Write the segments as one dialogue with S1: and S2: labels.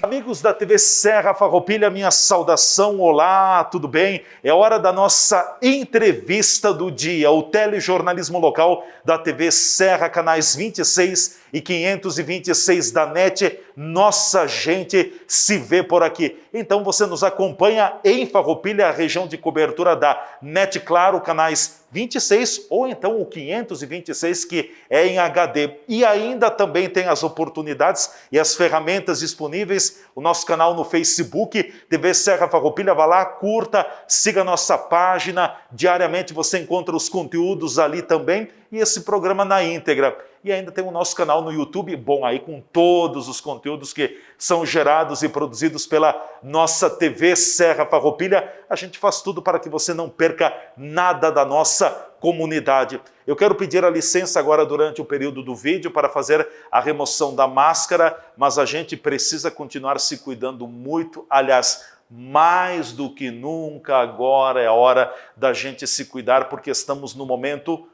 S1: Amigos da TV Serra Farroupilha, minha saudação, olá, tudo bem? É hora da nossa entrevista do dia, o telejornalismo local da TV Serra, canais 26 e 526 da NET, nossa gente se vê por aqui. Então você nos acompanha em Farroupilha, a região de cobertura da NET Claro, canais 26 ou então o 526 que é em HD. E ainda também tem as oportunidades e as ferramentas disponíveis, o nosso canal no Facebook, TV Serra Farroupilha, vá lá, curta, siga a nossa página, diariamente você encontra os conteúdos ali também e esse programa na íntegra. E ainda tem o nosso canal no YouTube, bom, aí com todos os conteúdos que são gerados e produzidos pela nossa TV Serra Farroupilha. A gente faz tudo para que você não perca nada da nossa comunidade. Eu quero pedir a licença agora durante o período do vídeo para fazer a remoção da máscara, mas a gente precisa continuar se cuidando muito, aliás, mais do que nunca agora é a hora da gente se cuidar, porque estamos no momento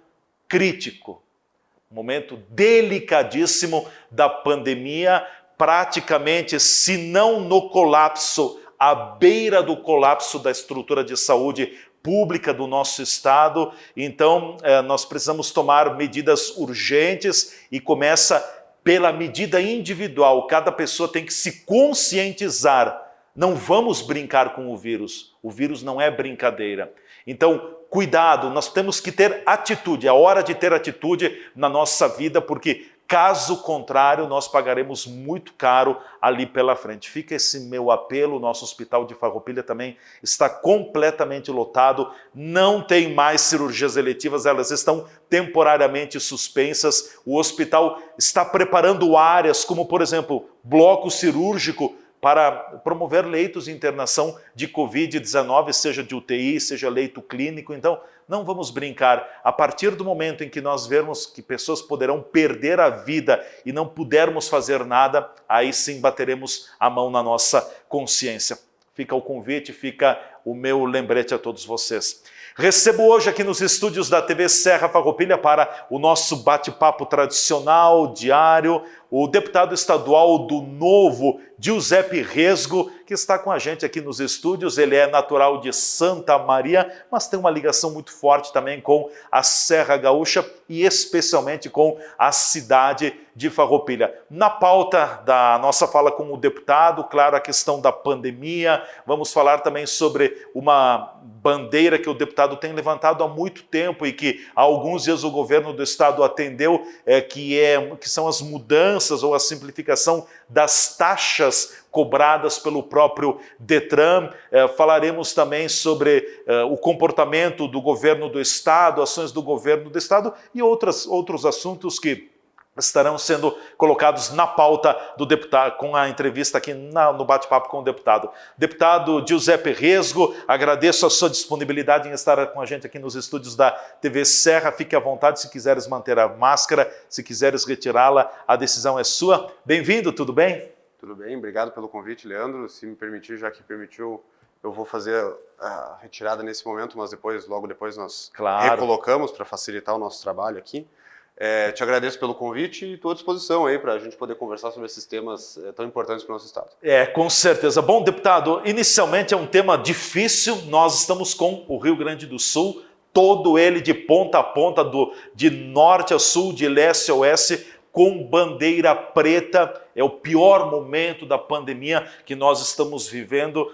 S1: crítico. Momento delicadíssimo da pandemia, praticamente, se não no colapso, à beira do colapso da estrutura de saúde pública do nosso estado. Então, nós precisamos tomar medidas urgentes e começa pela medida individual. Cada pessoa tem que se conscientizar. Não vamos brincar com o vírus não é brincadeira. Então, cuidado, nós temos que ter atitude, é hora de ter atitude na nossa vida, porque caso contrário, nós pagaremos muito caro ali pela frente. Fica esse meu apelo, o nosso hospital de Farroupilha também está completamente lotado, não tem mais cirurgias eletivas, elas estão temporariamente suspensas, o hospital está preparando áreas como, por exemplo, bloco cirúrgico, para promover leitos de internação de Covid-19, seja de UTI, seja leito clínico. Então, não vamos brincar. A partir do momento em que nós vermos que pessoas poderão perder a vida e não pudermos fazer nada, aí sim bateremos a mão na nossa consciência. Fica o convite, fica o meu lembrete a todos vocês. Recebo hoje aqui nos estúdios da TV Serra Farroupilha para o nosso bate-papo tradicional, diário, o deputado estadual do Novo, Giuseppe Resgo, que está com a gente aqui nos estúdios. Ele é natural de Santa Maria, mas tem uma ligação muito forte também com a Serra Gaúcha e especialmente com a cidade de Farroupilha. Na pauta da nossa fala com o deputado, claro, a questão da pandemia, vamos falar também sobre uma bandeira que o deputado tem levantado há muito tempo e que há alguns dias o governo do estado atendeu, que são as mudanças ou a simplificação das taxas cobradas pelo próprio Detran. Falaremos também sobre o comportamento do governo do estado, ações do governo do estado e outros assuntos que estarão sendo colocados na pauta do deputado, com a entrevista aqui no bate-papo com o deputado. Deputado Giuseppe Resgo, agradeço a sua disponibilidade em estar com a gente aqui nos estúdios da TV Serra. Fique à vontade se quiseres manter a máscara, se quiseres retirá-la, a decisão é sua. Bem-vindo, tudo bem?
S2: Tudo bem, obrigado pelo convite, Leandro. Se me permitir, já que permitiu, eu vou fazer a retirada nesse momento, mas logo depois nós recolocamos para facilitar o nosso trabalho aqui. Te agradeço pelo convite e estou à disposição aí para a gente poder conversar sobre esses temas tão importantes para o nosso estado.
S1: Com certeza. Bom, deputado, inicialmente é um tema difícil. Nós estamos com o Rio Grande do Sul, todo ele de ponta a ponta, de norte a sul, de leste a oeste, com bandeira preta. É o pior momento da pandemia que nós estamos vivendo.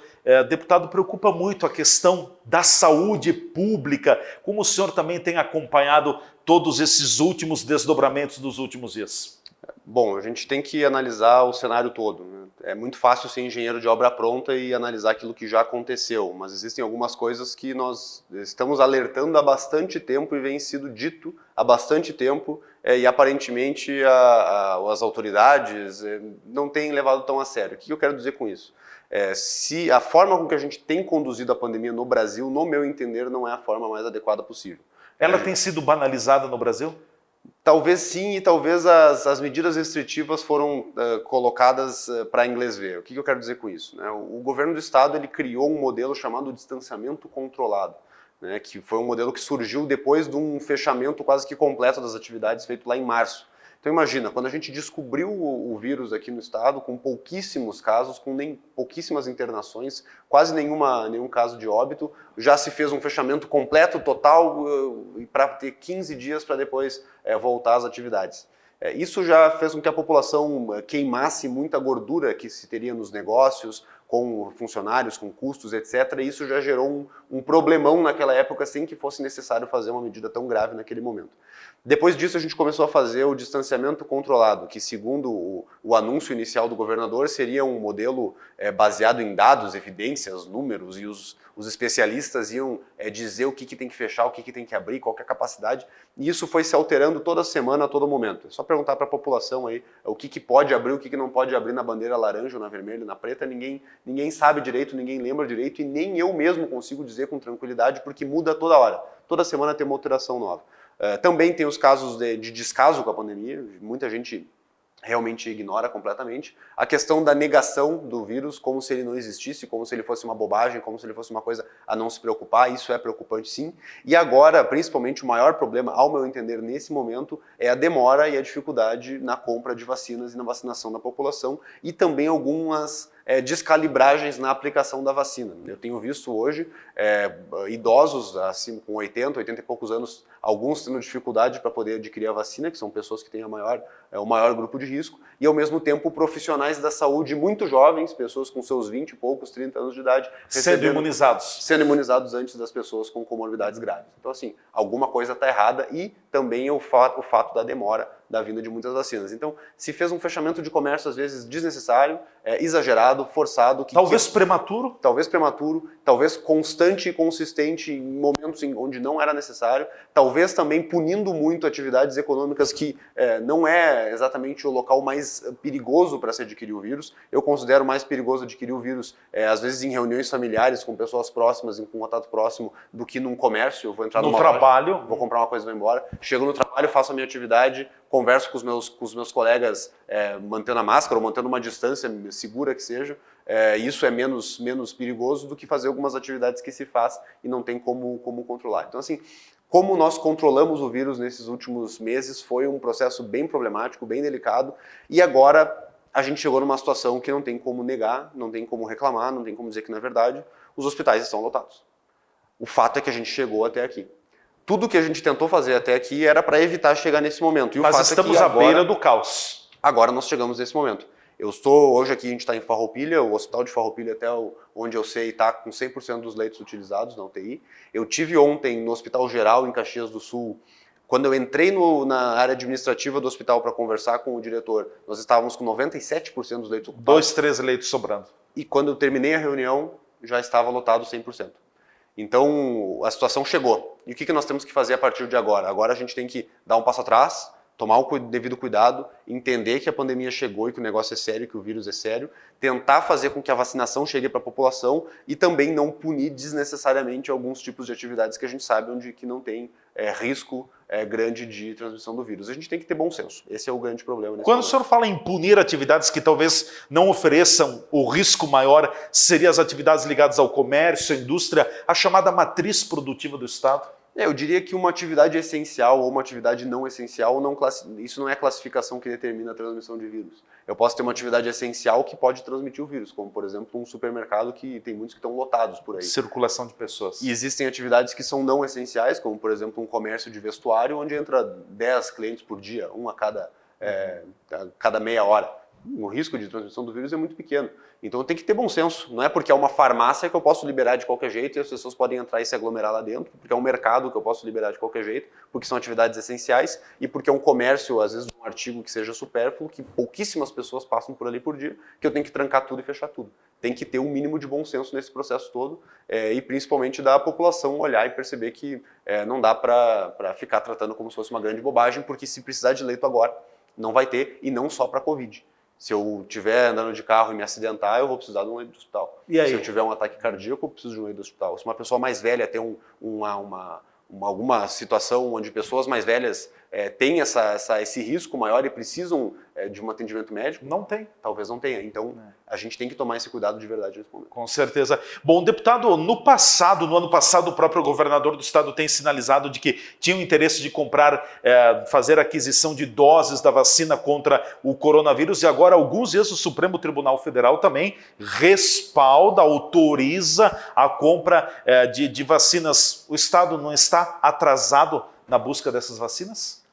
S1: Deputado, preocupa muito a questão da saúde pública. Como o senhor também tem acompanhado todos esses últimos desdobramentos dos últimos dias?
S2: Bom, a gente tem que analisar o cenário todo, né? É muito fácil ser engenheiro de obra pronta e analisar aquilo que já aconteceu, mas existem algumas coisas que nós estamos alertando há bastante tempo e vem sido dito há bastante tempo e aparentemente as autoridades não têm levado tão a sério. O que eu quero dizer com isso? Se a forma com que a gente tem conduzido a pandemia no Brasil, no meu entender, não é a forma mais adequada possível.
S1: Ela tem sido banalizada no Brasil?
S2: Talvez sim, e talvez as medidas restritivas foram colocadas para inglês ver. O que eu quero dizer com isso? Né? O governo do estado ele criou um modelo chamado distanciamento controlado, né? Que foi um modelo que surgiu depois de um fechamento quase que completo das atividades feito lá em março. Então imagina, quando a gente descobriu o vírus aqui no estado, com pouquíssimos casos, com pouquíssimas internações, quase nenhum caso de óbito, já se fez um fechamento completo, total, para ter 15 dias para depois voltar às atividades. Isso já fez com que a população queimasse muita gordura que se teria nos negócios, com funcionários, com custos, etc. E isso já gerou um problemão naquela época, sem que fosse necessário fazer uma medida tão grave naquele momento. Depois disso, a gente começou a fazer o distanciamento controlado, que segundo o anúncio inicial do governador, seria um modelo baseado em dados, evidências, números, e os especialistas iam dizer o que tem que fechar, o que tem que abrir, qual que é a capacidade, e isso foi se alterando toda semana, a todo momento. É só perguntar para a população aí o que pode abrir, o que não pode abrir na bandeira laranja, ou na vermelha, na preta, ninguém sabe direito, ninguém lembra direito, e nem eu mesmo consigo dizer com tranquilidade, porque muda toda hora. Toda semana tem uma alteração nova. Também tem os casos de descaso com a pandemia, muita gente realmente ignora completamente. A questão da negação do vírus, como se ele não existisse, como se ele fosse uma bobagem, como se ele fosse uma coisa a não se preocupar, isso é preocupante sim. E agora, principalmente, o maior problema, ao meu entender, nesse momento, é a demora e a dificuldade na compra de vacinas e na vacinação da população, e também algumas descalibragens na aplicação da vacina. Eu tenho visto hoje idosos assim, com 80 e poucos anos, alguns tendo dificuldade para poder adquirir a vacina, que são pessoas que têm o maior grupo de risco, e ao mesmo tempo profissionais da saúde muito jovens, pessoas com seus 20 e poucos, 30 anos de idade,
S1: sendo imunizados
S2: antes das pessoas com comorbidades graves. Então assim, alguma coisa está errada, e também o fato da demora da vinda de muitas vacinas. Então, se fez um fechamento de comércio, às vezes, desnecessário, exagerado, forçado.
S1: Talvez prematuro.
S2: Talvez prematuro, talvez constante e consistente em momentos onde não era necessário, talvez também punindo muito atividades econômicas que não é exatamente o local mais perigoso para se adquirir o vírus. Eu considero mais perigoso adquirir o vírus, às vezes, em reuniões familiares, com pessoas próximas, com contato próximo, do que num comércio. Eu vou entrar numa
S1: trabalho,
S2: loja, vou comprar uma coisa e vou embora. Chego no trabalho, faço a minha atividade, converso com os meus colegas mantendo a máscara ou mantendo uma distância segura que seja. Isso é menos perigoso do que fazer algumas atividades que se faz e não tem como controlar. Então, assim, como nós controlamos o vírus nesses últimos meses foi um processo bem problemático, bem delicado, e agora a gente chegou numa situação que não tem como negar, não tem como reclamar, não tem como dizer que não é verdade, os hospitais estão lotados. O fato é que a gente chegou até aqui. Tudo que a gente tentou fazer até aqui era para evitar chegar nesse momento. E
S1: mas estamos à beira do caos.
S2: Agora nós chegamos nesse momento. Hoje aqui a gente está em Farroupilha, o hospital de Farroupilha, até onde eu sei, está com 100% dos leitos utilizados na UTI. Eu tive ontem no Hospital Geral, em Caxias do Sul, quando eu entrei na área administrativa do hospital para conversar com o diretor, nós estávamos com 97% dos leitos ocupados.
S1: 2-3 leitos sobrando.
S2: E quando eu terminei a reunião, já estava lotado 100%. Então, a situação chegou. E o que nós temos que fazer a partir de agora? Agora a gente tem que dar um passo atrás, tomar o devido cuidado, entender que a pandemia chegou e que o negócio é sério, que o vírus é sério, tentar fazer com que a vacinação chegue para a população e também não punir desnecessariamente alguns tipos de atividades que a gente sabe que não tem risco grande de transmissão do vírus. A gente tem que ter bom senso. Esse é o grande problema.
S1: Quando o senhor fala em punir atividades que talvez não ofereçam o risco maior, seriam as atividades ligadas ao comércio, à indústria, a chamada matriz produtiva do Estado?
S2: Eu diria que uma atividade essencial ou uma atividade não essencial, isso não é a classificação que determina a transmissão de vírus. Eu posso ter uma atividade essencial que pode transmitir o vírus, como, por exemplo, um supermercado que tem muitos que estão lotados por aí.
S1: Circulação de pessoas.
S2: E existem atividades que são não essenciais, como, por exemplo, um comércio de vestuário, onde entra 10 clientes por dia, um a cada meia hora. O risco de transmissão do vírus é muito pequeno. Então tem que ter bom senso. Não é porque é uma farmácia que eu posso liberar de qualquer jeito e as pessoas podem entrar e se aglomerar lá dentro, porque é um mercado que eu posso liberar de qualquer jeito, porque são atividades essenciais e porque é um comércio, às vezes, de um artigo que seja supérfluo, que pouquíssimas pessoas passam por ali por dia, que eu tenho que trancar tudo e fechar tudo. Tem que ter um mínimo de bom senso nesse processo todo e principalmente da população olhar e perceber que não dá para ficar tratando como se fosse uma grande bobagem, porque se precisar de leito agora, não vai ter, e não só para Covid. Se eu estiver andando de carro e me acidentar, eu vou precisar de um leito de hospital.
S1: E aí?
S2: Se eu tiver um ataque cardíaco, eu preciso de um leito de hospital. Se uma pessoa mais velha tem alguma situação onde pessoas mais velhas têm esse risco maior e precisam de um atendimento médico,
S1: não tem.
S2: Talvez não tenha. Então, a gente tem que tomar esse cuidado de verdade nesse momento.
S1: Com certeza. Bom, deputado, no ano passado, o próprio governador do estado tem sinalizado de que tinha o interesse de comprar, fazer aquisição de doses da vacina contra o coronavírus, e agora, alguns dias, o Supremo Tribunal Federal também respalda, autoriza a compra de vacinas. O estado não está atrasado na busca dessas vacinas?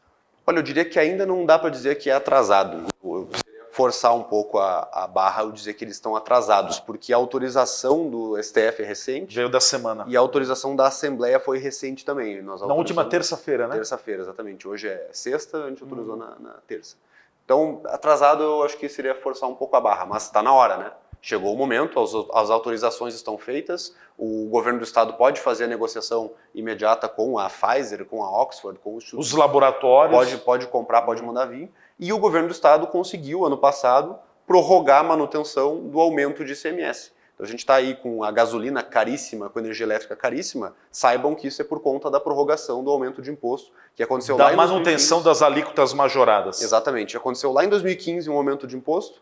S2: Olha, eu diria que ainda não dá para dizer que é atrasado. Eu forçar um pouco a barra ao dizer que eles estão atrasados, porque a autorização do STF é recente.
S1: Veio da semana.
S2: E a autorização da Assembleia foi recente também.
S1: Na última terça-feira, né?
S2: Terça-feira, exatamente. Hoje é sexta, a gente autorizou na terça. Então, atrasado eu acho que seria forçar um pouco a barra, mas está na hora, né? Chegou o momento, as autorizações estão feitas, o governo do estado pode fazer a negociação imediata com a Pfizer, com a Oxford, com os
S1: laboratórios.
S2: Pode comprar, pode mandar vir. E o governo do estado conseguiu, ano passado, prorrogar a manutenção do aumento de ICMS. Então a gente está aí com a gasolina caríssima, com a energia elétrica caríssima, saibam que isso é por conta da prorrogação do aumento de imposto, que aconteceu lá em 2015. Da
S1: manutenção das alíquotas majoradas.
S2: Exatamente. Aconteceu lá em 2015 um aumento de imposto,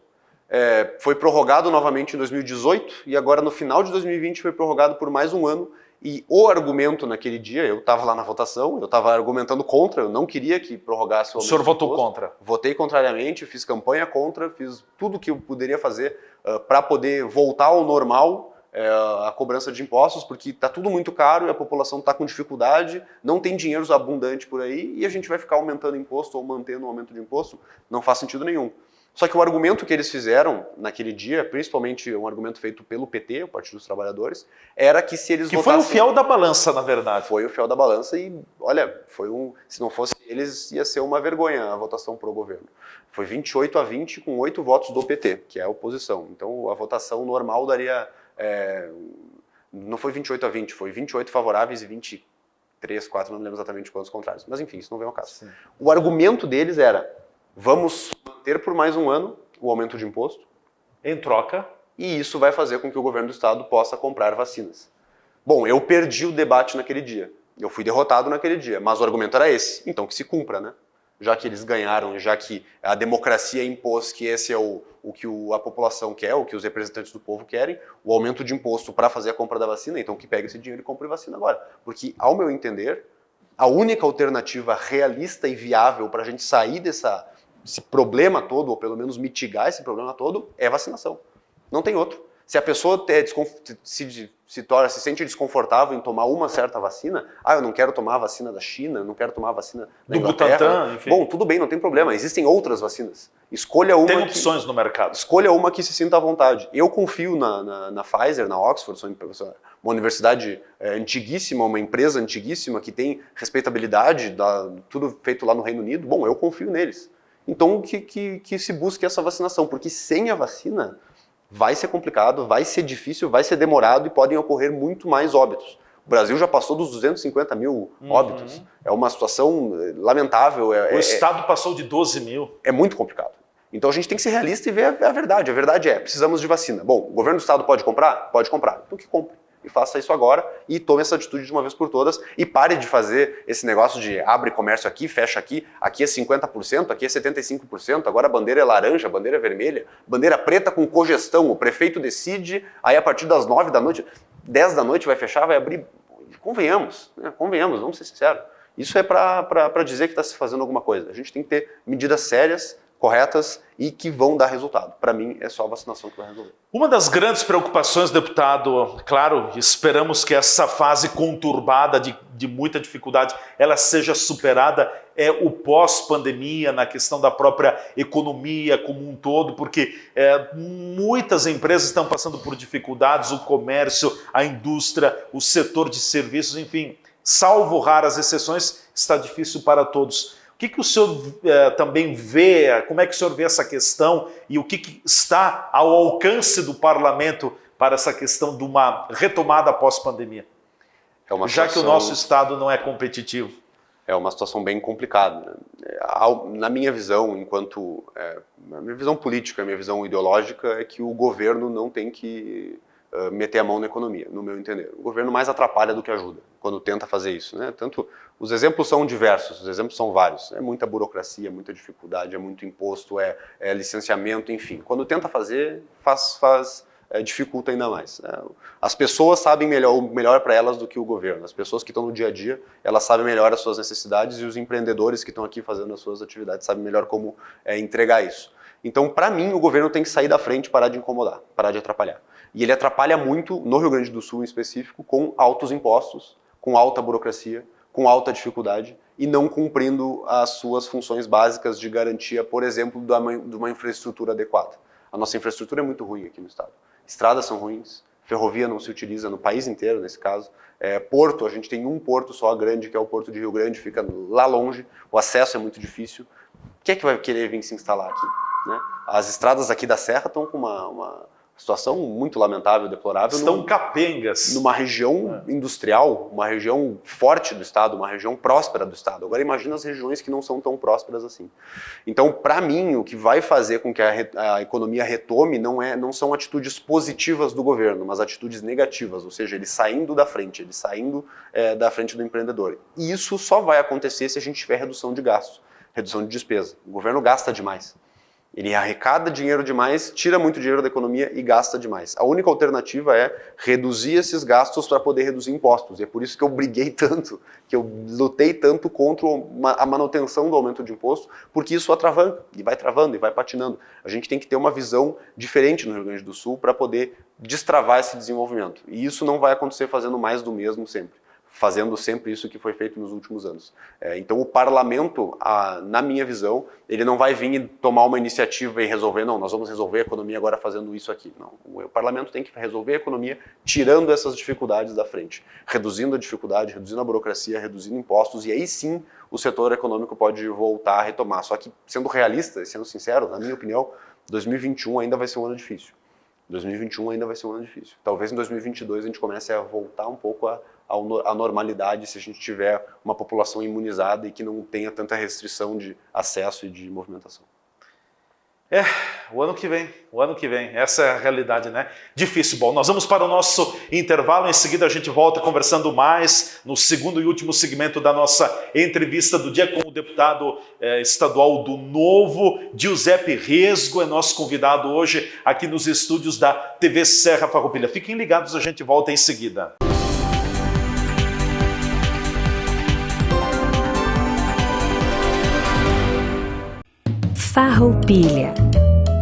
S2: foi prorrogado novamente em 2018 e agora no final de 2020 foi prorrogado por mais um ano. E o argumento naquele dia, eu estava lá na votação, eu estava argumentando contra, eu não queria que prorrogasse o aumento.
S1: O senhor votou contra?
S2: Votei contrariamente, fiz campanha contra, fiz tudo o que eu poderia fazer para poder voltar ao normal a cobrança de impostos, porque está tudo muito caro e a população está com dificuldade, não tem dinheiro abundante por aí e a gente vai ficar aumentando imposto ou mantendo o aumento de imposto, não faz sentido nenhum. Só que o argumento que eles fizeram naquele dia, principalmente um argumento feito pelo PT, o Partido dos Trabalhadores, era que se eles
S1: votassem... Que foi o fiel da balança, na verdade.
S2: Foi o fiel da balança e, olha, se não fosse eles, ia ser uma vergonha a votação pro governo. Foi 28-20 com 8 votos do PT, que é a oposição. Então, a votação normal daria... não foi 28-20, foi 28 favoráveis e 23, 4, não lembro exatamente quantos contrários. Mas, enfim, isso não vem ao caso. Sim. O argumento deles era... Vamos manter por mais um ano o aumento de imposto.
S1: Em troca.
S2: E isso vai fazer com que o governo do estado possa comprar vacinas. Bom, eu perdi o debate naquele dia. Eu fui derrotado naquele dia, mas o argumento era esse. Então que se cumpra, né? Já que eles ganharam, já que a democracia impôs que esse é o que a população quer, o que os representantes do povo querem, o aumento de imposto para fazer a compra da vacina, então que pegue esse dinheiro e compre vacina agora. Porque, ao meu entender, a única alternativa realista e viável para a gente sair desse problema todo, ou pelo menos mitigar esse problema todo, é vacinação. Não tem outro. Se a pessoa se sente desconfortável em tomar uma certa vacina, eu não quero tomar a vacina da China, não quero tomar a vacina da Inglaterra.
S1: Butantan, enfim.
S2: Bom, tudo bem, não tem problema. Existem outras vacinas. Escolha uma.
S1: Tem opções no mercado.
S2: Escolha uma que se sinta à vontade. Eu confio na Pfizer, na Oxford, uma universidade antiguíssima, uma empresa antiguíssima que tem respeitabilidade, tudo feito lá no Reino Unido. Bom, eu confio neles. Então, que se busque essa vacinação, porque sem a vacina vai ser complicado, vai ser difícil, vai ser demorado e podem ocorrer muito mais óbitos. O Brasil já passou dos 250 mil óbitos. É uma situação lamentável.
S1: O Estado passou de 12 mil.
S2: É muito complicado. Então a gente tem que ser realista e ver a verdade. A verdade é, precisamos de vacina. Bom, o governo do Estado pode comprar? Pode comprar. Então que compre. E faça isso agora e tome essa atitude de uma vez por todas e pare de fazer esse negócio de abre comércio aqui, fecha aqui é 50%, aqui é 75%, agora a bandeira é laranja, a bandeira é vermelha, bandeira preta com cogestão, o prefeito decide, aí a partir das 9 da noite, 10 da noite vai fechar, vai abrir, convenhamos, vamos ser sinceros. Isso é para dizer que está se fazendo alguma coisa. A gente tem que ter medidas sérias, corretas e que vão dar resultado. Para mim, é só a vacinação que vai resolver.
S1: Uma das grandes preocupações, deputado, claro, esperamos que essa fase conturbada de muita dificuldade, ela seja superada, é o pós-pandemia, na questão da própria economia como um todo, porque muitas empresas estão passando por dificuldades, o comércio, a indústria, o setor de serviços, enfim, salvo raras exceções, está difícil para todos. O que o senhor também vê, como é que o senhor vê essa questão e o que está ao alcance do parlamento para essa questão de uma retomada pós-pandemia? Já que o nosso Estado não é competitivo.
S2: É uma situação bem complicada. Na minha visão, minha visão política, minha visão ideológica é que o governo não tem que meter a mão na economia, no meu entender. O governo mais atrapalha do que ajuda quando tenta fazer isso, né? Tanto os exemplos são diversos, os exemplos são vários. É muita burocracia, muita dificuldade, é muito imposto, é licenciamento, enfim. Quando tenta fazer, dificulta ainda mais. As pessoas sabem o melhor para elas do que o governo. As pessoas que estão no dia a dia, elas sabem melhor as suas necessidades e os empreendedores que estão aqui fazendo as suas atividades sabem melhor como entregar isso. Então, para mim, o governo tem que sair da frente e parar de incomodar, parar de atrapalhar. E ele atrapalha muito, no Rio Grande do Sul em específico, com altos impostos, com alta burocracia, com alta dificuldade e não cumprindo as suas funções básicas de garantia, por exemplo, de uma infraestrutura adequada. A nossa infraestrutura é muito ruim aqui no estado. Estradas são ruins, ferrovia não se utiliza no país inteiro, nesse caso. Porto, a gente tem um porto só grande, que é o Porto de Rio Grande, fica lá longe, o acesso é muito difícil. Quem é que vai querer vir se instalar aqui? Né? As estradas aqui da Serra estão com uma situação muito lamentável, deplorável.
S1: Estão capengas.
S2: Numa região industrial, uma região forte do estado, uma região próspera do estado. Agora imagina as regiões que não são tão prósperas assim. Então, para mim, o que vai fazer com que a economia retome não são atitudes positivas do governo, mas atitudes negativas, ou seja, ele saindo da frente, da frente do empreendedor. E isso só vai acontecer se a gente tiver redução de gastos, redução de despesa. O governo gasta demais. Ele arrecada dinheiro demais, tira muito dinheiro da economia e gasta demais. A única alternativa é reduzir esses gastos para poder reduzir impostos. E é por isso que eu briguei tanto, que eu lutei tanto contra a manutenção do aumento de imposto, porque isso atravanca, e vai travando, e vai patinando. A gente tem que ter uma visão diferente no Rio Grande do Sul para poder destravar esse desenvolvimento. E isso não vai acontecer fazendo mais do mesmo sempre. Fazendo sempre isso que foi feito nos últimos anos. Então o parlamento, na minha visão, ele não vai vir e tomar uma iniciativa e resolver, não, nós vamos resolver a economia agora fazendo isso aqui. Não, o parlamento tem que resolver a economia tirando essas dificuldades da frente, reduzindo a dificuldade, reduzindo a burocracia, reduzindo impostos, e aí sim o setor econômico pode voltar a retomar. Só que, sendo realista e sendo sincero, na minha opinião, 2021 ainda vai ser um ano difícil. 2021 ainda vai ser um ano difícil. Talvez em 2022 a gente comece a voltar um pouco à normalidade se a gente tiver uma população imunizada e que não tenha tanta restrição de acesso e de movimentação.
S1: O ano que vem, essa é a realidade, né? Difícil. Bom, nós vamos para o nosso intervalo, em seguida a gente volta conversando mais no segundo e último segmento da nossa entrevista do dia com o deputado estadual do Novo, Giuseppe Resgo, é nosso convidado hoje aqui nos estúdios da TV Serra Farroupilha. Fiquem ligados, a gente volta em seguida.
S3: Farroupilha,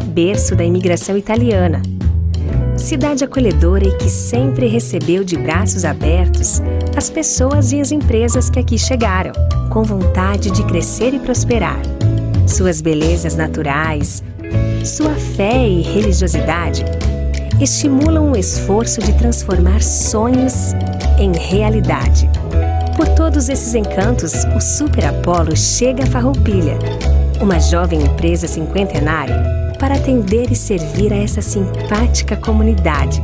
S3: berço da imigração italiana. Cidade acolhedora e que sempre recebeu de braços abertos as pessoas e as empresas que aqui chegaram, com vontade de crescer e prosperar. Suas belezas naturais, sua fé e religiosidade estimulam o esforço de transformar sonhos em realidade. Por todos esses encantos, o Super Apollo chega a Farroupilha, uma jovem empresa cinquentenária, para atender e servir a essa simpática comunidade,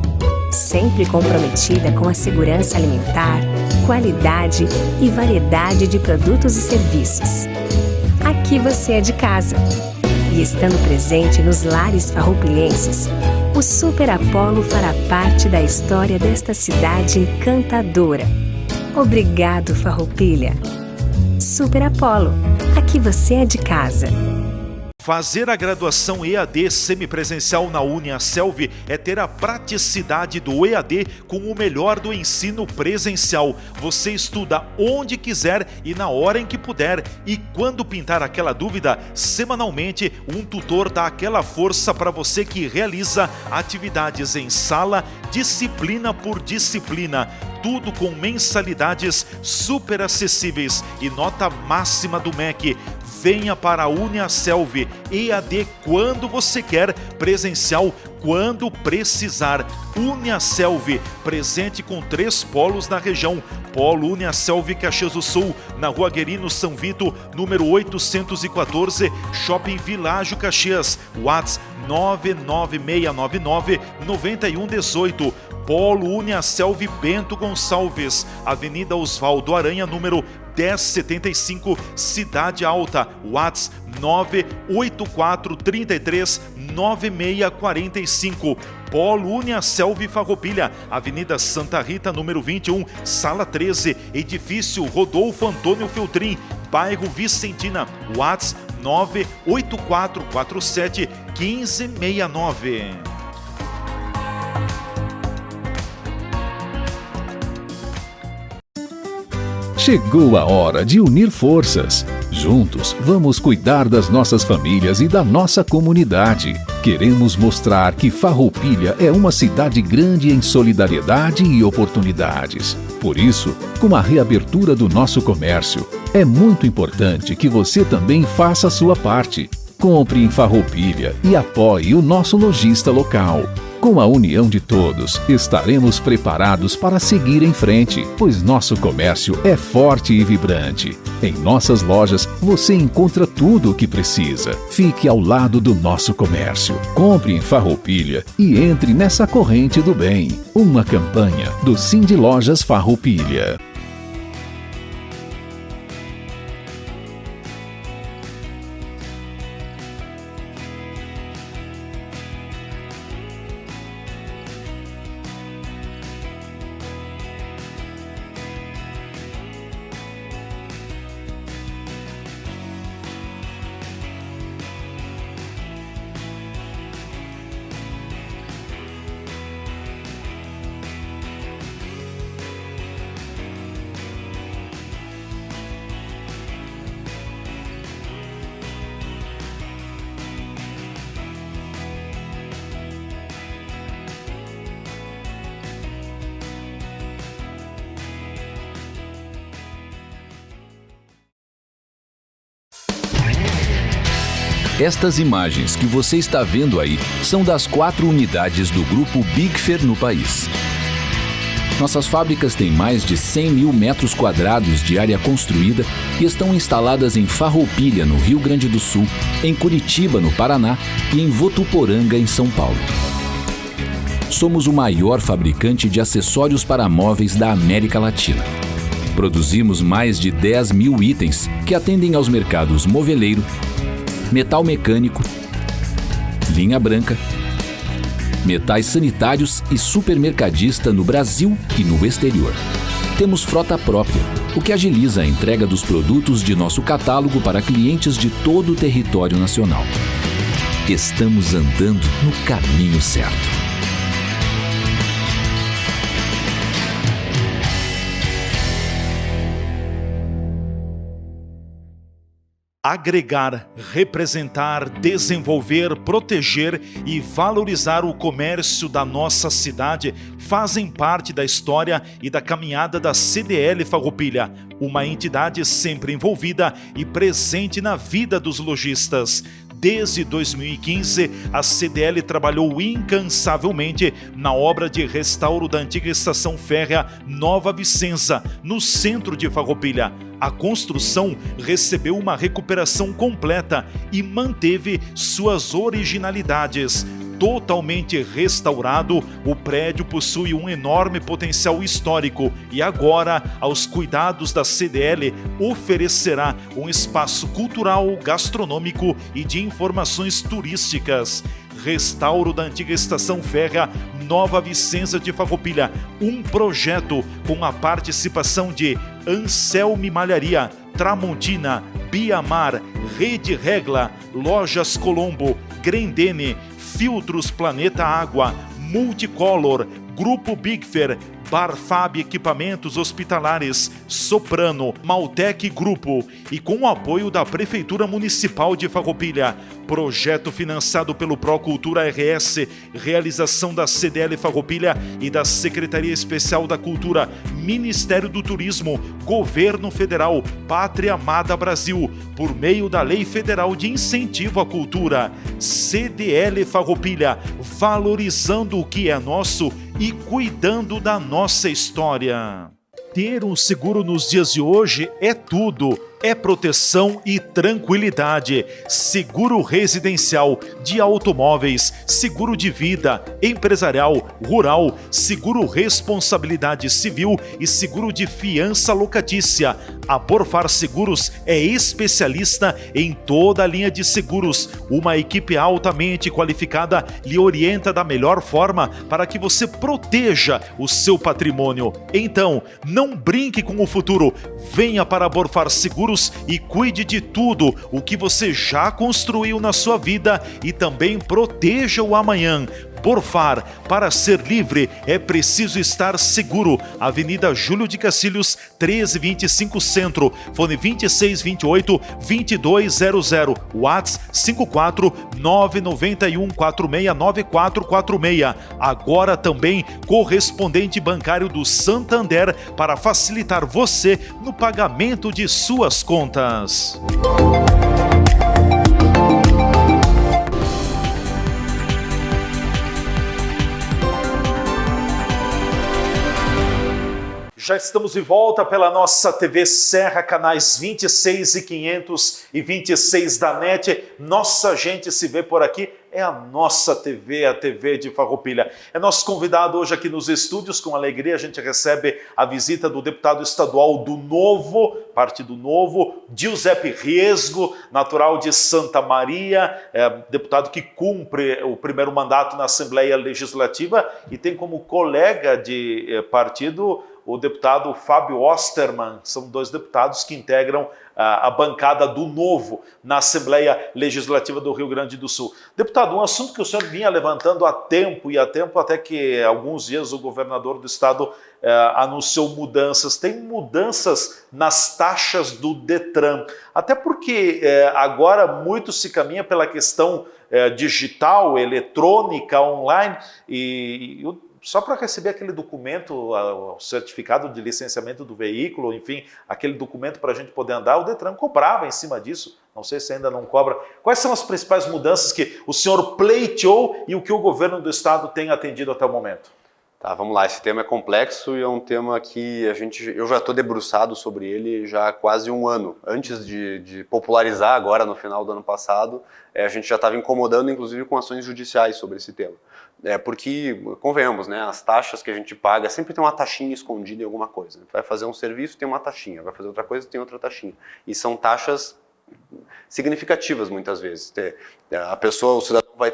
S3: sempre comprometida com a segurança alimentar, qualidade e variedade de produtos e serviços. Aqui você é de casa. E estando presente nos lares farroupilhenses, o Super Apollo fará parte da história desta cidade encantadora. Obrigado, Farroupilha. Super Apollo, aqui você é de casa.
S1: Fazer a graduação EAD semipresencial na UniaSelv é ter a praticidade do EAD com o melhor do ensino presencial. Você estuda onde quiser e na hora em que puder. E quando pintar aquela dúvida, semanalmente um tutor dá aquela força para você que realiza atividades em sala, disciplina por disciplina. Tudo com mensalidades super acessíveis e nota máxima do MEC. Venha para a UniaSelv, EAD quando você quer, presencial quando precisar. UniaSelv, presente com 3 polos na região. Polo UniaSelv Caxias do Sul, na Rua Guerino São Vito, número 814, Shopping Világio Caxias, WhatsApp 99699-9118. Polo UniaSelv Bento Gonçalves, Avenida Osvaldo Aranha, número 1075, Cidade Alta, WhatsApp 98433 9645. Polo Uniaselv Farroupilha, Avenida Santa Rita, número 21, Sala 13, Edifício Rodolfo Antônio Feltrin, bairro Vicentina, WhatsApp 98447 1569.
S4: Chegou a hora de unir forças. Juntos, vamos cuidar das nossas famílias e da nossa comunidade. Queremos mostrar que Farroupilha é uma cidade grande em solidariedade e oportunidades. Por isso, com a reabertura do nosso comércio, é muito importante que você também faça a sua parte. Compre em Farroupilha e apoie o nosso lojista local. Com a união de todos, estaremos preparados para seguir em frente, pois nosso comércio é forte e vibrante. Em nossas lojas, você encontra tudo o que precisa. Fique ao lado do nosso comércio. Compre em Farroupilha e entre nessa corrente do bem. Uma campanha do Cindy Lojas Farroupilha.
S5: Estas imagens que você está vendo aí são das 4 unidades do Grupo Bigfer no país. Nossas fábricas têm mais de 100 mil metros quadrados de área construída e estão instaladas em Farroupilha, no Rio Grande do Sul, em Curitiba, no Paraná e em Votuporanga, em São Paulo. Somos o maior fabricante de acessórios para móveis da América Latina. Produzimos mais de 10 mil itens que atendem aos mercados moveleiro, metal mecânico, linha branca, metais sanitários e supermercadista no Brasil e no exterior. Temos frota própria, o que agiliza a entrega dos produtos de nosso catálogo para clientes de todo o território nacional. Estamos andando no caminho certo.
S1: Agregar, representar, desenvolver, proteger e valorizar o comércio da nossa cidade fazem parte da história e da caminhada da CDL Farroupilha, uma entidade sempre envolvida e presente na vida dos lojistas. Desde 2015, a CDL trabalhou incansavelmente na obra de restauro da antiga estação férrea Nova Vicenza, no centro de Farroupilha. A construção recebeu uma recuperação completa e manteve suas originalidades. Totalmente restaurado, o prédio possui um enorme potencial histórico e agora, aos cuidados da CDL, oferecerá um espaço cultural, gastronômico e de informações turísticas. Restauro da antiga estação férrea Nova Vicenza de Farroupilha, um projeto com a participação de Anselme Malharia, Tramontina, Biamar, Rede Regla, Lojas Colombo, Grendene, Filtros Planeta Água, Multicolor, Grupo Bigfer, Barfab Equipamentos Hospitalares, Soprano, Maltec Grupo e com o apoio da Prefeitura Municipal de Farroupilha. Projeto financiado pelo Procultura RS, realização da CDL Farroupilha e da Secretaria Especial da Cultura, Ministério do Turismo, Governo Federal, Pátria Amada Brasil, por meio da Lei Federal de Incentivo à Cultura. CDL Farroupilha, valorizando o que é nosso e cuidando da nossa história. Ter um seguro nos dias de hoje é tudo. é proteção e tranquilidade. Seguro residencial, de automóveis, seguro de vida, empresarial, rural, seguro responsabilidade civil e seguro de fiança locatícia. A Borfar Seguros é especialista em toda a linha de seguros. Uma equipe altamente qualificada lhe orienta da melhor forma para que você proteja o seu patrimônio. Então, não brinque com o futuro. Venha para a Borfar Seguros e cuide de tudo o que você já construiu na sua vida e também proteja o amanhã. Borfar, para ser livre, é preciso estar seguro. Avenida Júlio de Cacilhos, 1325 Centro, fone 2628-2200, WhatsApp 54991469446. Agora também correspondente bancário do Santander para facilitar você no pagamento de suas contas. Já estamos de volta pela nossa TV Serra, canais 26 e 526 da NET. Nossa gente se vê por aqui, é a nossa TV, a TV de Farroupilha. É nosso convidado hoje aqui nos estúdios, com alegria a gente recebe a visita do deputado estadual do Novo, Partido Novo, Giuseppe Riesgo, natural de Santa Maria, deputado que cumpre o primeiro mandato na Assembleia Legislativa e tem como colega de partido o deputado Fábio Osterman. São dois deputados que integram a bancada do Novo na Assembleia Legislativa do Rio Grande do Sul. Deputado, um assunto que o senhor vinha levantando há tempo até que alguns dias o governador do estado anunciou mudanças. Tem mudanças nas taxas do Detran, até porque agora muito se caminha pela questão digital, eletrônica, online, e só para receber aquele documento, o certificado de licenciamento do veículo, enfim, aquele documento para a gente poder andar, o Detran cobrava em cima disso. Não sei se ainda não cobra. Quais são as principais mudanças que o senhor pleiteou e o que o governo do estado tem atendido até o momento?
S2: Tá, vamos lá. Esse tema é complexo e é um tema que eu já estou debruçado sobre ele já há quase um ano. Antes de popularizar agora no final do ano passado, a gente já estava incomodando, inclusive, com ações judiciais sobre esse tema. Porque, convenhamos, né, as taxas que a gente paga, sempre tem uma taxinha escondida em alguma coisa. Vai fazer um serviço, tem uma taxinha. Vai fazer outra coisa, tem outra taxinha. E são taxas significativas muitas vezes. A pessoa, o cidadão vai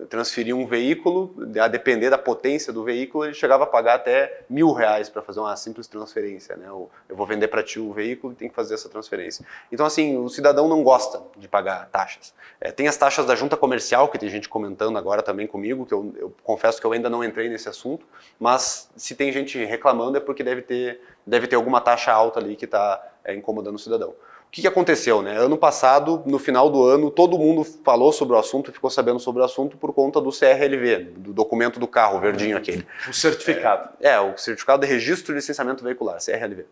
S2: transferir um veículo, a depender da potência do veículo, ele chegava a pagar até R$1.000 para fazer uma simples transferência, né? Eu vou vender para ti o veículo e tem que fazer essa transferência. Então, assim, o cidadão não gosta de pagar taxas. Tem as taxas da junta comercial, que tem gente comentando agora também comigo, que eu confesso que eu ainda não entrei nesse assunto, mas se tem gente reclamando é porque deve ter alguma taxa alta ali que está incomodando o cidadão. O que aconteceu, né? Ano passado, no final do ano, todo mundo falou sobre o assunto e ficou sabendo sobre o assunto por conta do CRLV, do documento do carro, verdinho aquele.
S1: O certificado.
S2: O certificado de registro de licenciamento veicular, CRLV.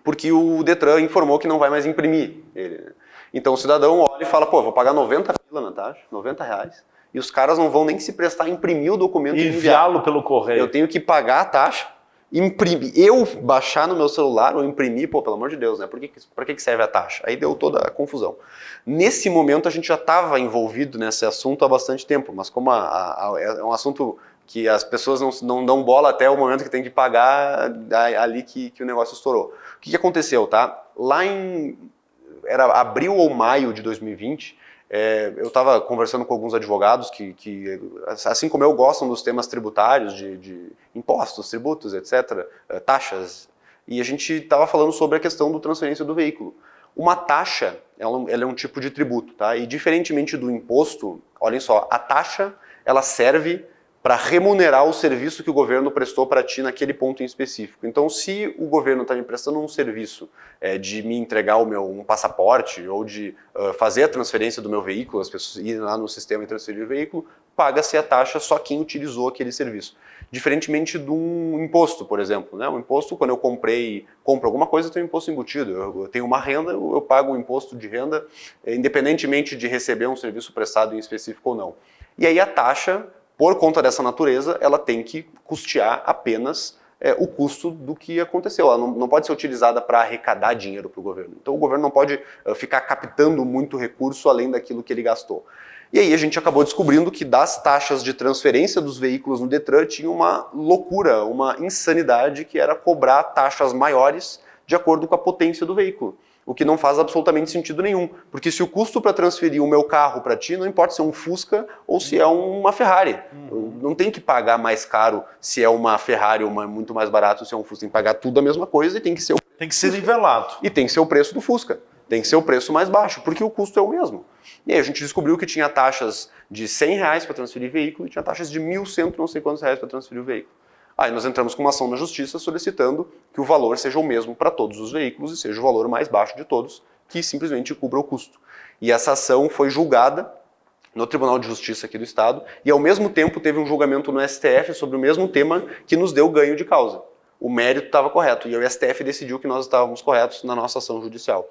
S2: Porque o Detran informou que não vai mais imprimir ele. Então o cidadão olha e fala, pô, vou pagar 90 pila na taxa, R$90, e os caras não vão nem se prestar a imprimir o documento e
S1: enviá-lo pelo correio.
S2: Eu tenho que pagar a taxa, imprimir, eu baixar no meu celular ou imprimir, pô, pelo amor de Deus, né? Para que serve a taxa? Aí deu toda a confusão. Nesse momento a gente já estava envolvido nesse assunto há bastante tempo, mas como é um assunto que as pessoas não dão bola até o momento que tem que pagar, ali que o negócio estourou. O que aconteceu, tá? Lá era abril ou maio de 2020, eu estava conversando com alguns advogados que, assim como eu, gostam dos temas tributários, de impostos, tributos, etc., taxas, e a gente estava falando sobre a questão do transferência do veículo. Uma taxa, ela é um tipo de tributo, tá? E diferentemente do imposto, olhem só, a taxa, ela serve para remunerar o serviço que o governo prestou para ti naquele ponto em específico. Então, se o governo está me prestando um serviço de me entregar um passaporte ou de fazer a transferência do meu veículo, as pessoas irem lá no sistema e transferir o veículo, paga-se a taxa só quem utilizou aquele serviço. Diferentemente de um imposto, por exemplo, né? Um imposto, quando eu compro alguma coisa, eu tenho um imposto embutido. Eu tenho uma renda, eu pago o imposto de renda, independentemente de receber um serviço prestado em específico ou não. E aí a taxa, por conta dessa natureza, ela tem que custear apenas o custo do que aconteceu. Ela não pode ser utilizada para arrecadar dinheiro para o governo. Então o governo não pode ficar captando muito recurso além daquilo que ele gastou. E aí a gente acabou descobrindo que das taxas de transferência dos veículos no Detran tinha uma loucura, uma insanidade, que era cobrar taxas maiores de acordo com a potência do veículo. O que não faz absolutamente sentido nenhum. Porque se o custo para transferir o meu carro para ti, não importa se é um Fusca ou se é uma Ferrari. Não tem que pagar mais caro se é uma Ferrari ou muito mais barato se é um Fusca. Tem que pagar tudo a mesma coisa e tem que ser
S1: Tem que ser nivelado.
S2: E tem que ser o preço do Fusca. Tem que ser o preço mais baixo, porque o custo é o mesmo. E aí a gente descobriu que tinha taxas de R$100 para transferir veículo e tinha taxas de 1.100 não sei quantos reais para transferir o veículo. Aí nós entramos com uma ação na justiça solicitando que o valor seja o mesmo para todos os veículos e seja o valor mais baixo de todos, que simplesmente cubra o custo. E essa ação foi julgada no Tribunal de Justiça aqui do Estado e ao mesmo tempo teve um julgamento no STF sobre o mesmo tema que nos deu ganho de causa. O mérito estava correto e o STF decidiu que nós estávamos corretos na nossa ação judicial.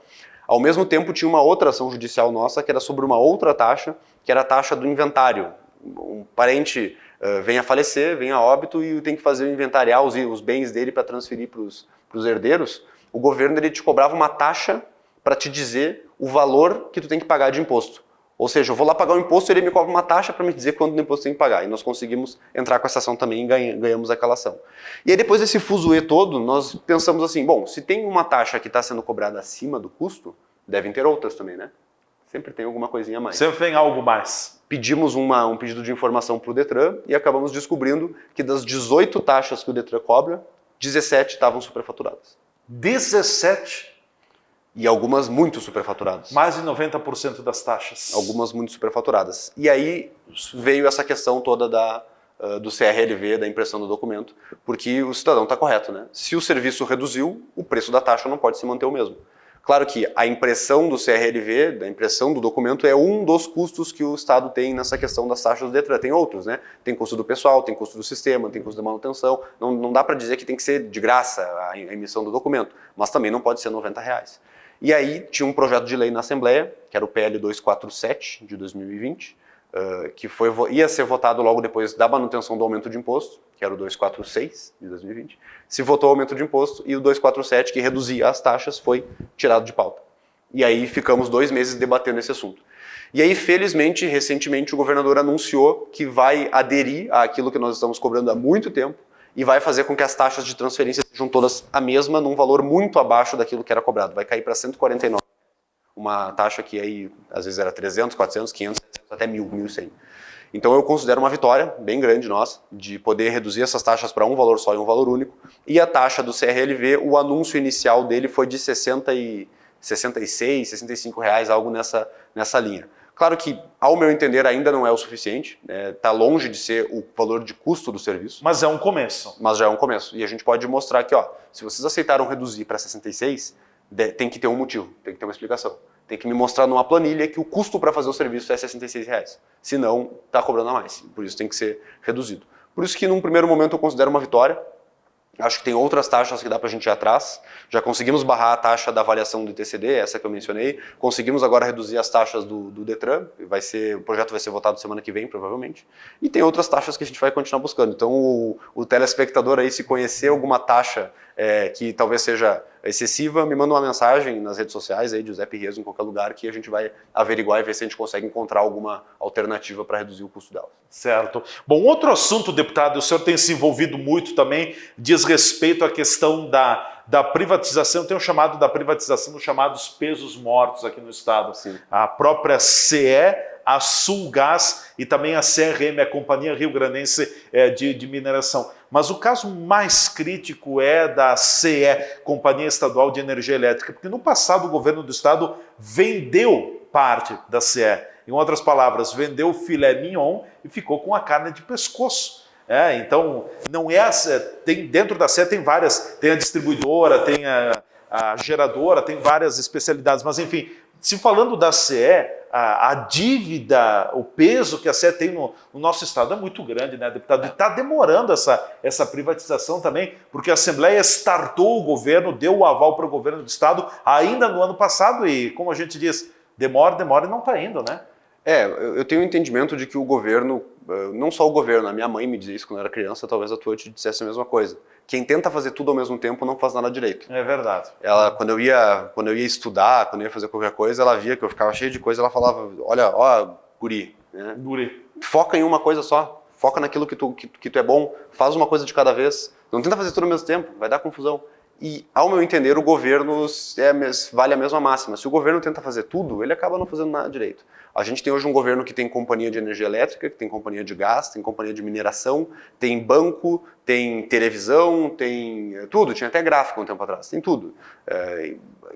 S2: Ao mesmo tempo tinha uma outra ação judicial nossa que era sobre uma outra taxa, que era a taxa do inventário. Um parente vem a falecer, vem a óbito e tem que fazer inventariar os bens dele para transferir para os herdeiros. O governo ele te cobrava uma taxa para te dizer o valor que tu tem que pagar de imposto. Ou seja, eu vou lá pagar o imposto e ele me cobra uma taxa para me dizer quanto do imposto tem que pagar. E nós conseguimos entrar com essa ação também e ganhamos aquela ação. E aí depois desse fuzuê todo, nós pensamos assim, bom, se tem uma taxa que está sendo cobrada acima do custo, devem ter outras também, né? Sempre tem alguma coisinha a mais.
S1: Sempre tem algo mais.
S2: Pedimos um pedido de informação para o Detran e acabamos descobrindo que das 18 taxas que o Detran cobra, 17 estavam superfaturadas.
S1: 17?
S2: E algumas muito superfaturadas.
S1: Mais de 90% das taxas.
S2: Algumas muito superfaturadas. E aí veio essa questão toda do CRLV, da impressão do documento, porque o cidadão está correto, né? Se o serviço reduziu, o preço da taxa não pode se manter o mesmo. Claro que a impressão do CRLV, da impressão do documento, é um dos custos que o Estado tem nessa questão das taxas do Detran. Tem outros, né? Tem custo do pessoal, tem custo do sistema, tem custo da manutenção. Não dá para dizer que tem que ser de graça a emissão do documento, mas também não pode ser R$90. E aí tinha um projeto de lei na Assembleia, que era o PL 247 de 2020, que ia ser votado logo depois da manutenção do aumento de imposto, que era o 246 de 2020. Se votou o aumento de imposto e o 247, que reduzia as taxas, foi tirado de pauta. E aí ficamos 2 meses debatendo esse assunto. E aí, felizmente, recentemente, o governador anunciou que vai aderir àquilo que nós estamos cobrando há muito tempo e vai fazer com que as taxas de transferência sejam todas a mesma, num valor muito abaixo daquilo que era cobrado. Vai cair para 149. Uma taxa que aí, às vezes era 300, 400, 500, 700, até 1.000, 1.100. Então eu considero uma vitória bem grande nossa, de poder reduzir essas taxas para um valor só e um valor único. E a taxa do CRLV, o anúncio inicial dele foi de 66, 65 reais, algo nessa linha. Claro que, ao meu entender, ainda não é o suficiente, está longe de ser o valor de custo do serviço.
S1: Mas é um começo.
S2: Mas já é um começo. E a gente pode mostrar que, se vocês aceitaram reduzir para 66, tem que ter um motivo, tem que ter uma explicação. Tem que me mostrar numa planilha que o custo para fazer o serviço é 66 reais. Senão, está cobrando a mais. Por isso tem que ser reduzido. Por isso que, num primeiro momento, eu considero uma vitória. Acho que tem outras taxas que dá para a gente ir atrás. Já conseguimos barrar a taxa da avaliação do ITCD, essa que eu mencionei. Conseguimos agora reduzir as taxas do Detran. O projeto vai ser votado semana que vem, provavelmente. E tem outras taxas que a gente vai continuar buscando. Então, o telespectador aí, se conhecer alguma taxa que talvez seja excessiva, me manda uma mensagem nas redes sociais aí de José Pirreso, em qualquer lugar, que a gente vai averiguar e ver se a gente consegue encontrar alguma alternativa para reduzir o custo delas.
S1: Certo. Bom, outro assunto, deputado, o senhor tem se envolvido muito também, diz respeito à questão da privatização, tem um chamado da privatização dos chamados pesos mortos aqui no estado.
S2: Sim.
S1: A própria CE, a Sulgás e também a CRM, a Companhia Rio Grandense de Mineração. Mas o caso mais crítico é da CE, Companhia Estadual de Energia Elétrica, porque no passado o governo do estado vendeu parte da CE. Em outras palavras, vendeu o filé mignon e ficou com a carne de pescoço. Então, não é dentro da CE tem várias, tem a distribuidora, tem a geradora, tem várias especialidades, mas enfim, se falando da CE, a dívida, o peso que a CE tem no nosso estado é muito grande, né, deputado? E está demorando essa privatização também, porque a Assembleia startou o governo, deu o aval para o governo do estado ainda no ano passado e, como a gente diz, demora e não está indo, né?
S2: Eu tenho um entendimento de que o governo, não só o governo, a minha mãe me dizia isso quando eu era criança, talvez a tua te dissesse a mesma coisa, quem tenta fazer tudo ao mesmo tempo não faz nada direito.
S1: É verdade.
S2: Ela, quando eu ia estudar, quando eu ia fazer qualquer coisa, ela via que eu ficava cheio de coisa, ela falava, olha, ó, guri, né?
S1: Guri.
S2: Foca em uma coisa só, foca naquilo que tu é bom, faz uma coisa de cada vez, não tenta fazer tudo ao mesmo tempo, vai dar confusão. E, ao meu entender, o governo vale a mesma máxima. Se o governo tenta fazer tudo, ele acaba não fazendo nada direito. A gente tem hoje um governo que tem companhia de energia elétrica, que tem companhia de gás, tem companhia de mineração, tem banco, tem televisão, tem tudo. Tinha até gráfico um tempo atrás, tem tudo.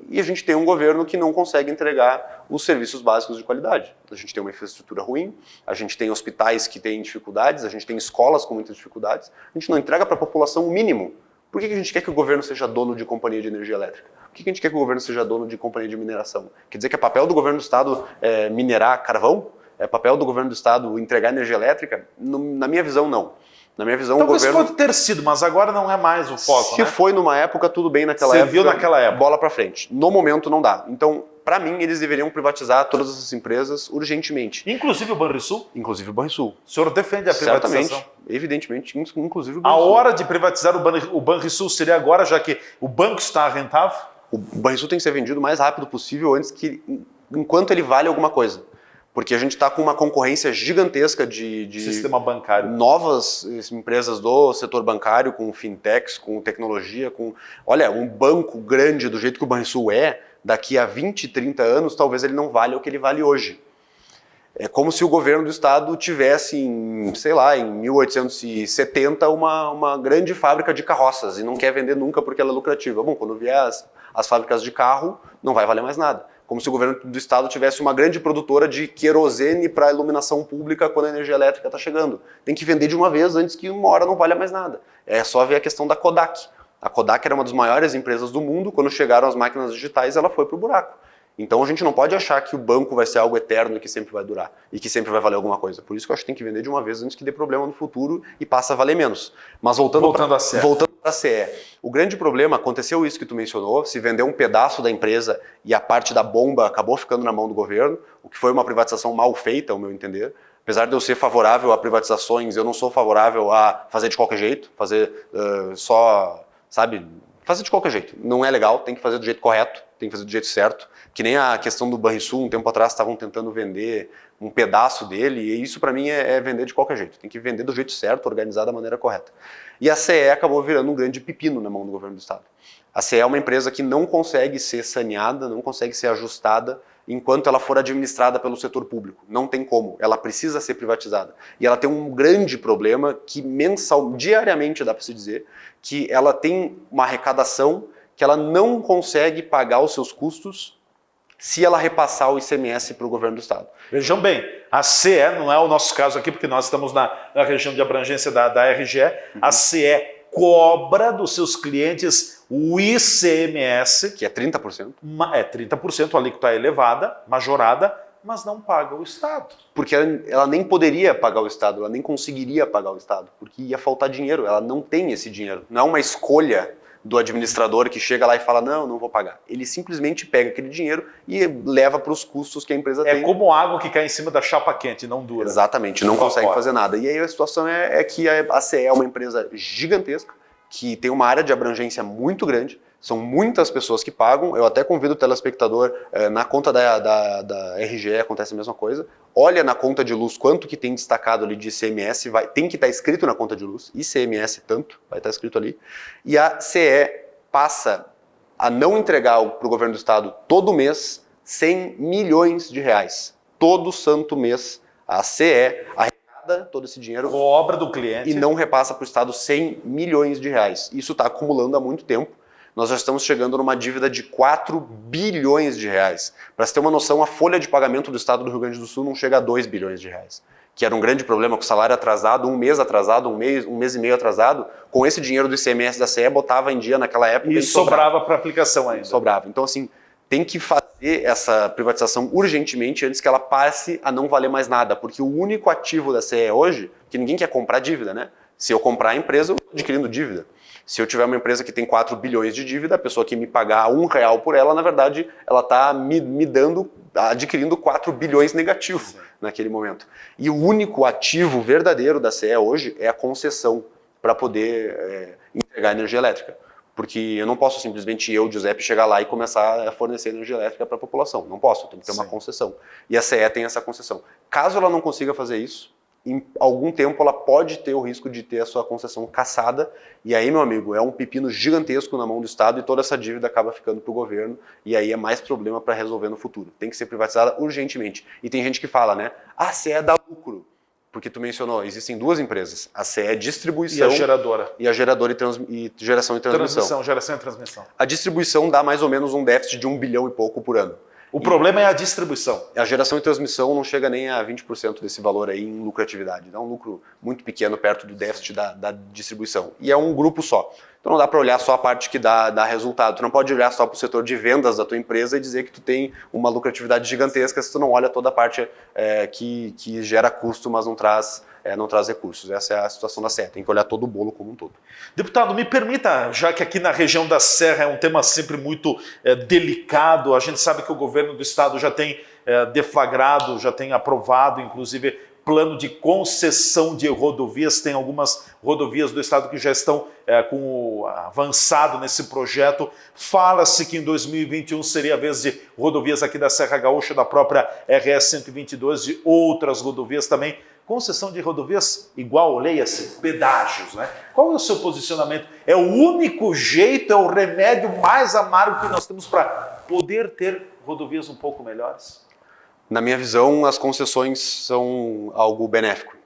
S2: E a gente tem um governo que não consegue entregar os serviços básicos de qualidade. A gente tem uma infraestrutura ruim, a gente tem hospitais que têm dificuldades, a gente tem escolas com muitas dificuldades. A gente não entrega para a população o mínimo. Por que a gente quer que o governo seja dono de companhia de energia elétrica? Por que a gente quer que o governo seja dono de companhia de mineração? Quer dizer que é papel do governo do estado minerar carvão? É papel do governo do estado entregar energia elétrica? Na minha visão, não. Na minha visão,
S1: Talvez
S2: o governo...
S1: pode ter sido, mas agora não é mais o foco,
S2: Se
S1: né?
S2: foi numa época, tudo bem naquela época.
S1: Serviu naquela época.
S2: Bola pra frente. No momento, não dá. Então, para mim, eles deveriam privatizar todas essas empresas urgentemente.
S1: Inclusive o Banrisul?
S2: Inclusive o Banrisul.
S1: O senhor defende a privatização?
S2: Certamente, evidentemente, inclusive o
S1: A
S2: Banrisul.
S1: hora de privatizar o Banrisul seria agora, já que o banco está rentável?
S2: O Banrisul tem que ser vendido o mais rápido possível enquanto ele vale alguma coisa. Porque a gente está com uma concorrência gigantesca de
S1: Sistema bancário.
S2: novas empresas do setor bancário, com fintechs, com tecnologia, com... Olha, um banco grande do jeito que o Banrisul daqui a 20, 30 anos, talvez ele não valha o que ele vale hoje. É como se o governo do estado tivesse, em 1870, uma grande fábrica de carroças e não quer vender nunca porque ela é lucrativa. Bom, quando vier as fábricas de carro, não vai valer mais nada. Como se o governo do estado tivesse uma grande produtora de querosene para iluminação pública quando a energia elétrica está chegando. Tem que vender de uma vez antes que uma hora não valha mais nada. É só ver a questão da Kodak. A Kodak era uma das maiores empresas do mundo, quando chegaram as máquinas digitais ela foi para o buraco. Então a gente não pode achar que o banco vai ser algo eterno e que sempre vai durar, e que sempre vai valer alguma coisa. Por isso que eu acho que tem que vender de uma vez antes que dê problema no futuro e passe a valer menos. Mas voltando para a CE, o grande problema, aconteceu isso que tu mencionou, se vendeu um pedaço da empresa e a parte da bomba acabou ficando na mão do governo, o que foi uma privatização mal feita, ao meu entender. Apesar de eu ser favorável a privatizações, eu não sou favorável a fazer de qualquer jeito, fazer fazer de qualquer jeito. Não é legal, tem que fazer do jeito correto, tem que fazer do jeito certo. Que nem a questão do Banrisul, um tempo atrás estavam tentando vender um pedaço dele, e isso para mim é vender de qualquer jeito. Tem que vender do jeito certo, organizar da maneira correta. E a CE acabou virando um grande pepino na mão do governo do estado. A CE é uma empresa que não consegue ser saneada, não consegue ser ajustada enquanto ela for administrada pelo setor público. Não tem como, ela precisa ser privatizada. E ela tem um grande problema que diariamente dá para se dizer, que ela tem uma arrecadação que ela não consegue pagar os seus custos se ela repassar o ICMS para o governo do estado.
S1: Vejam bem, a CE, não é o nosso caso aqui, porque nós estamos na região de abrangência da RGE, a CE cobra dos seus clientes o ICMS,
S2: que é 30%.
S1: É 30%, a alíquota é elevada, majorada, mas não paga o Estado.
S2: Porque ela nem poderia pagar o Estado, ela nem conseguiria pagar o Estado, porque ia faltar dinheiro, ela não tem esse dinheiro. Não é uma escolha do administrador que chega lá e fala, não vou pagar. Ele simplesmente pega aquele dinheiro e leva para os custos que a empresa tem.
S1: É como água que cai em cima da chapa quente, não dura.
S2: Exatamente, não consegue fazer nada. E aí a situação é que a CE é uma empresa gigantesca, que tem uma área de abrangência muito grande, são muitas pessoas que pagam. Eu até convido o telespectador, na conta da RGE acontece a mesma coisa. Olha na conta de luz quanto que tem destacado ali de ICMS, tem que estar escrito na conta de luz, ICMS tanto, vai estar escrito ali. E a CE passa a não entregar para o governo do estado todo mês 100 milhões de reais. Todo santo mês a CE arrecada todo esse dinheiro,
S1: cobra do cliente
S2: e não repassa para o estado 100 milhões de reais. Isso está acumulando há muito tempo. Nós já estamos chegando numa dívida de 4 bilhões de reais. Para você ter uma noção, a folha de pagamento do estado do Rio Grande do Sul não chega a 2 bilhões de reais. Que era um grande problema com o salário atrasado, um mês atrasado, um mês e meio atrasado. Com esse dinheiro do ICMS da CE, botava em dia naquela época.
S1: E sobrava para aplicação ainda.
S2: Sobrava. Então, assim, tem que fazer essa privatização urgentemente antes que ela passe a não valer mais nada. Porque o único ativo da CE hoje, que ninguém quer comprar dívida, né? Se eu comprar a empresa, eu estou adquirindo dívida. Se eu tiver uma empresa que tem 4 bilhões de dívida, a pessoa que me pagar R$1 por ela, na verdade, ela está adquirindo 4 bilhões negativo naquele momento. E o único ativo verdadeiro da CE hoje é a concessão. para poder entregar energia elétrica. Porque eu não posso simplesmente Giuseppe, chegar lá e começar a fornecer energia elétrica para a população. Não posso, tem que ter uma concessão. E a CE tem essa concessão. Caso ela não consiga fazer isso, em algum tempo ela pode ter o risco de ter a sua concessão cassada, e aí, meu amigo, é um pepino gigantesco na mão do Estado e toda essa dívida acaba ficando para o governo, e aí é mais problema para resolver no futuro. Tem que ser privatizada urgentemente. E tem gente que fala, né, a CE dá lucro. Porque tu mencionou, existem duas empresas, a CE Distribuição
S1: e a geradora.
S2: E a geradora e geração e transmissão.
S1: Geração e transmissão.
S2: A distribuição dá mais ou menos um déficit de 1 bilhão e pouco por ano.
S1: O problema é a distribuição.
S2: A geração e transmissão não chega nem a 20% desse valor aí em lucratividade. Dá um lucro muito pequeno perto do déficit da distribuição. E é um grupo só. Então não dá para olhar só a parte que dá resultado. Tu não pode olhar só para o setor de vendas da tua empresa e dizer que tu tem uma lucratividade gigantesca se tu não olha toda a parte que gera custo, mas não traz recursos. Essa é a situação da CE. Tem que olhar todo o bolo como um todo.
S1: Deputado, me permita, já que aqui na região da Serra é um tema sempre muito delicado, a gente sabe que o governo do estado já tem deflagrado, já tem aprovado, inclusive, plano de concessão de rodovias. Tem algumas rodovias do estado que já estão avançado nesse projeto. Fala-se que em 2021 seria a vez de rodovias aqui da Serra Gaúcha, da própria RS 122, de outras rodovias também. Concessão de rodovias igual, leia-se, pedágios, né? Qual é o seu posicionamento? É o único jeito, é o remédio mais amargo que nós temos para poder ter rodovias um pouco melhores?
S2: Na minha visão, as concessões são algo benéfico.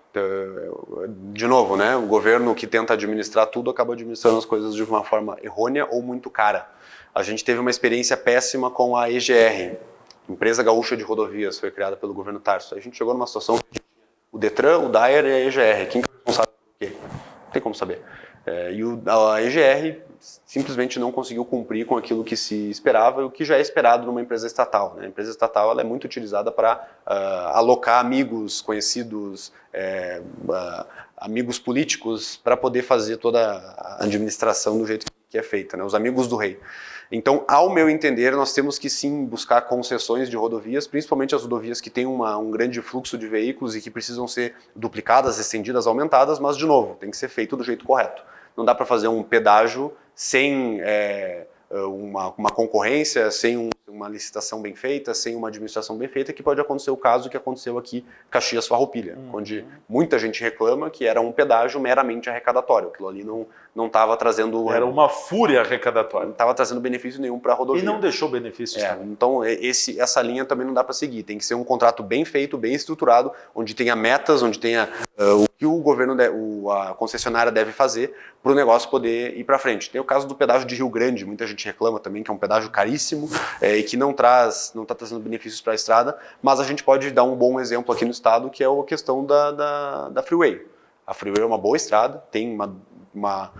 S2: De novo, né? O governo que tenta administrar tudo acaba administrando as coisas de uma forma errônea ou muito cara. A gente teve uma experiência péssima com a EGR, Empresa Gaúcha de Rodovias, foi criada pelo governo Tarso. A gente chegou numa situação que o Detran, o DAER e a EGR. Quem é responsável por quê? Não tem como saber. A EGR simplesmente não conseguiu cumprir com aquilo que se esperava e o que já é esperado numa empresa estatal, né? A empresa estatal ela é muito utilizada para alocar amigos, conhecidos, amigos políticos, para poder fazer toda a administração do jeito que é feita, né? Os amigos do rei. Então, ao meu entender, nós temos que sim buscar concessões de rodovias, principalmente as rodovias que têm um grande fluxo de veículos e que precisam ser duplicadas, estendidas, aumentadas, mas, de novo, tem que ser feito do jeito correto. Não dá para fazer um pedágio sem uma concorrência, sem uma licitação bem feita, sem uma administração bem feita, que pode acontecer o caso que aconteceu aqui Caxias Farroupilha, onde muita gente reclama que era um pedágio meramente arrecadatório. Aquilo ali não estava trazendo...
S1: Era uma fúria arrecadatória.
S2: Não estava trazendo benefício nenhum para a rodovia.
S1: E não deixou benefícios também.
S2: Então, essa linha também não dá para seguir. Tem que ser um contrato bem feito, bem estruturado, onde tenha metas, onde tenha o que o governo, a concessionária deve fazer para o negócio poder ir para frente. Tem o caso do pedágio de Rio Grande, muita gente reclama também que é um pedágio caríssimo e que não está trazendo benefícios para a estrada, mas a gente pode dar um bom exemplo aqui no estado, que é a questão da Freeway. A Freeway é uma boa estrada, tem uma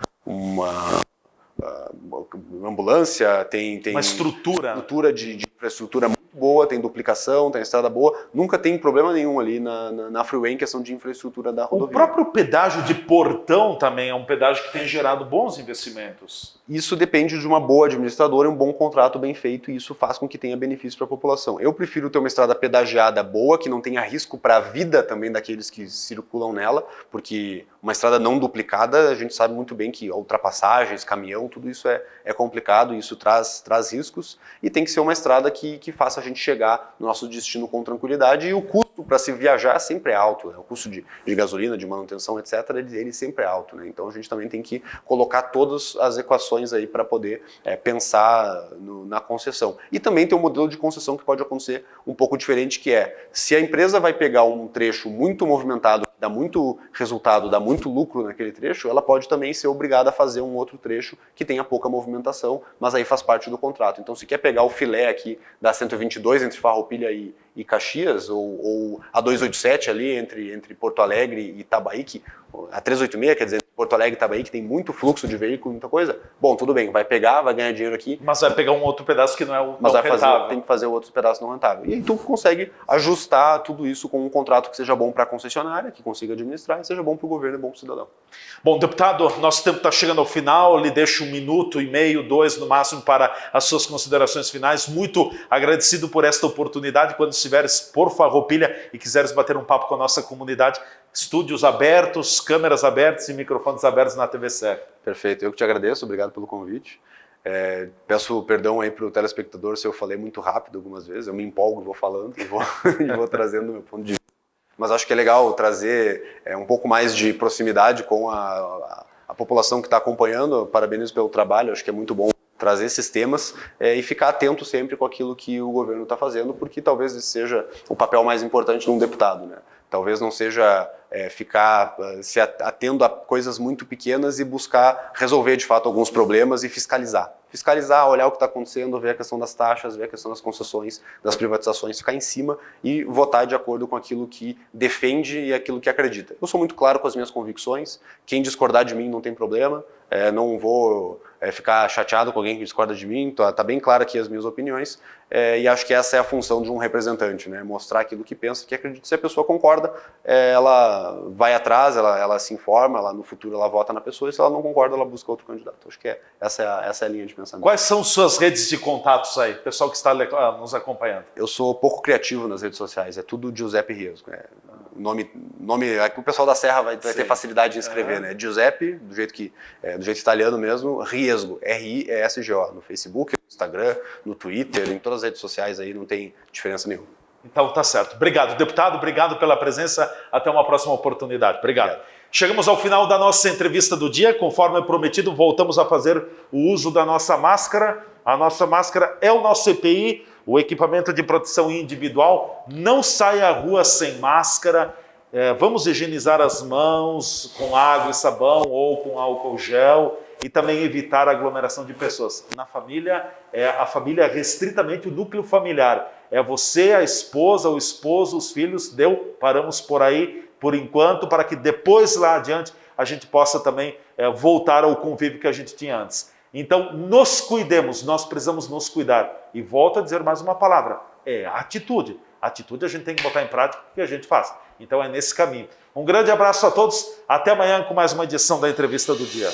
S2: ambulância, tem
S1: uma estrutura
S2: de infraestrutura muito boa, tem duplicação, tem estrada boa, nunca tem problema nenhum ali na Freeway em questão de infraestrutura da rodovia.
S1: O próprio pedágio de Portão também é um pedágio que tem gerado bons investimentos.
S2: Isso depende de uma boa administradora e um bom contrato bem feito, e isso faz com que tenha benefício para a população. Eu prefiro ter uma estrada pedagiada boa, que não tenha risco para a vida também daqueles que circulam nela, porque uma estrada não duplicada, a gente sabe muito bem que ultrapassagens, caminhão, tudo isso é complicado, e isso traz riscos, e tem que ser uma estrada que faça a gente chegar no nosso destino com tranquilidade, e o custo para se viajar sempre é alto, né? O custo de gasolina, de manutenção, etc., ele sempre é alto, né? Então a gente também tem que colocar todas as equações aí para poder pensar na concessão. E também tem um modelo de concessão que pode acontecer um pouco diferente, que é, se a empresa vai pegar um trecho muito movimentado, dá muito resultado, dá muito lucro naquele trecho, ela pode também ser obrigada a fazer um outro trecho que tenha pouca movimentação, mas aí faz parte do contrato. Então, se quer pegar o filé aqui da 122 entre Farroupilha e Caxias, ou a 287 ali entre Porto Alegre e Itabaí, a 386, quer dizer, Porto Alegre e Itabaí, que tem muito fluxo de veículo, muita coisa, bom, tudo bem, vai pegar, vai ganhar dinheiro aqui.
S1: Mas vai pegar um outro pedaço que não é o
S2: mas
S1: não
S2: vai
S1: rentável.
S2: tem que fazer outros pedaços não rentáveis. E aí tu consegue ajustar tudo isso com um contrato que seja bom para a concessionária, que consiga administrar, e seja bom para o governo e bom para o cidadão.
S1: Bom, deputado, nosso tempo está chegando ao final, lhe deixo 1 minuto e meio, 2 no máximo para as suas considerações finais. Muito agradecido por esta oportunidade. Quando estiveres por Farroupilha e quiseres bater um papo com a nossa comunidade, estúdios abertos, câmeras abertas e microfones abertos na TV Serra.
S2: Perfeito, eu que te agradeço, obrigado pelo convite. Peço perdão aí para o telespectador se eu falei muito rápido algumas vezes, eu me empolgo e vou falando e vou trazendo o meu ponto de vista. Mas acho que é legal trazer um pouco mais de proximidade com a população que está acompanhando. Parabéns pelo trabalho, acho que é muito bom trazer esses temas e ficar atento sempre com aquilo que o governo está fazendo, porque talvez esse seja o papel mais importante de um deputado, né? Talvez não seja ficar se atendo a coisas muito pequenas e buscar resolver de fato alguns problemas e fiscalizar. Fiscalizar, olhar o que está acontecendo, ver a questão das taxas, ver a questão das concessões, das privatizações, ficar em cima e votar de acordo com aquilo que defende e aquilo que acredita. Eu sou muito claro com as minhas convicções, quem discordar de mim não tem problema, não vou ficar chateado com alguém que discorda de mim, tá bem claro aqui as minhas opiniões, e acho que essa é a função de um representante, né? Mostrar aquilo que pensa, que acredita. Se a pessoa concorda, ela vai atrás, ela se informa, ela, no futuro ela vota na pessoa, e se ela não concorda, ela busca outro candidato. Acho que essa é a linha de pensamento.
S1: Quais são suas redes de contatos aí, pessoal que está nos acompanhando?
S2: Eu sou pouco criativo nas redes sociais, é tudo Giuseppe Riesgo. O nome o pessoal da Serra vai ter facilidade em escrever, né? Giuseppe, do jeito italiano mesmo, Riesgo, R-I-E-S-G-O, no Facebook, no Instagram, no Twitter, em todas as redes sociais aí, não tem diferença nenhuma.
S1: Então tá certo. Obrigado, deputado, obrigado pela presença, até uma próxima oportunidade. Obrigado. Chegamos ao final da nossa entrevista do dia, conforme prometido, voltamos a fazer o uso da nossa máscara. A nossa máscara é o nosso EPI, o equipamento de proteção individual. Não saia à rua sem máscara. Vamos higienizar as mãos com água e sabão ou com álcool gel e também evitar a aglomeração de pessoas. Na família, a família é restritamente o núcleo familiar. É você, a esposa, o esposo, os filhos, paramos por aí por enquanto, para que depois lá adiante a gente possa também voltar ao convívio que a gente tinha antes. Então, nos cuidemos, nós precisamos nos cuidar. E volto a dizer mais uma palavra, atitude. Atitude a gente tem que botar em prática o que a gente faz. Então é nesse caminho. Um grande abraço a todos, até amanhã com mais uma edição da Entrevista do Dia.